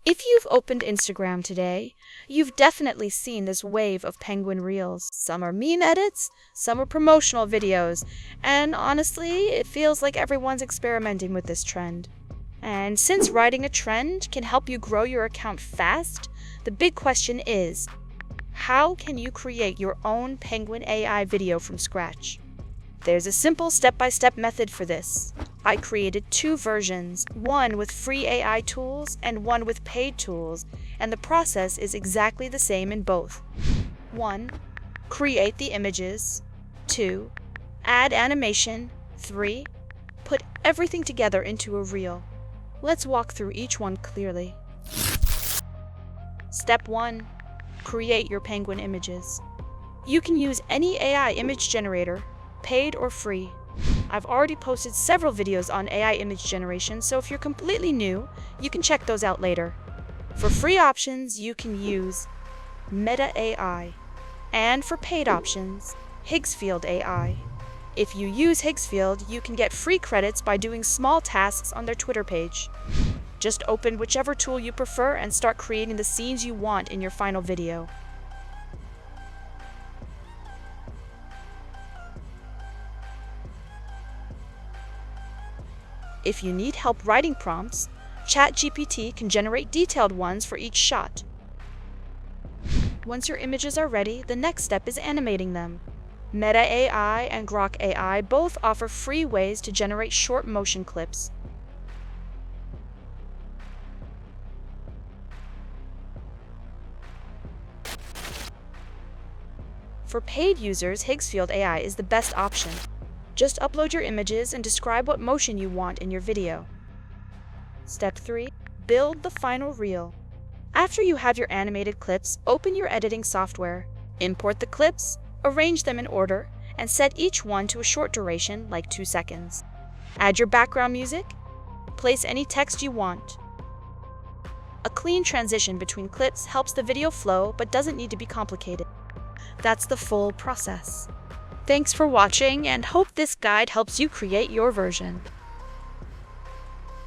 If you've opened Instagram today, you've definitely seen this wave of penguin reels. Some are meme edits, some are promotional videos, and honestly, it feels like everyone's experimenting with this trend. And since riding a trend can help you grow your account fast, the big question is, how can you create your own Penguin AI video from scratch? There's a simple step-by-step method for this. I created 2 versions, one with free AI tools and one with paid tools, and the process is exactly the same in both. 1. Create the images. 2. Add animation. 3. Put everything together into a reel. Let's walk through each one clearly. Step 1. Create your penguin images. You can use any AI image generator, paid or free. I've already posted several videos on AI image generation, so if you're completely new, you can check those out later. For free options, you can use Meta AI, and for paid options, Higgsfield AI. If you use Higgsfield, you can get free credits by doing small tasks on their Twitter page. Just open whichever tool you prefer and start creating the scenes you want in your final video. If you need help writing prompts, ChatGPT can generate detailed ones for each shot. Once your images are ready, the next step is animating them. Meta AI and Grok AI both offer free ways to generate short motion clips. For paid users, Higgsfield AI is the best option. Just upload your images and describe what motion you want in your video. Step 3. Build the final reel. After you have your animated clips, open your editing software. Import the clips, arrange them in order, and set each one to a short duration, like 2 seconds. Add your background music. Place any text you want. A clean transition between clips helps the video flow but doesn't need to be complicated. That's the full process. Thanks for watching, and hope this guide helps you create your version.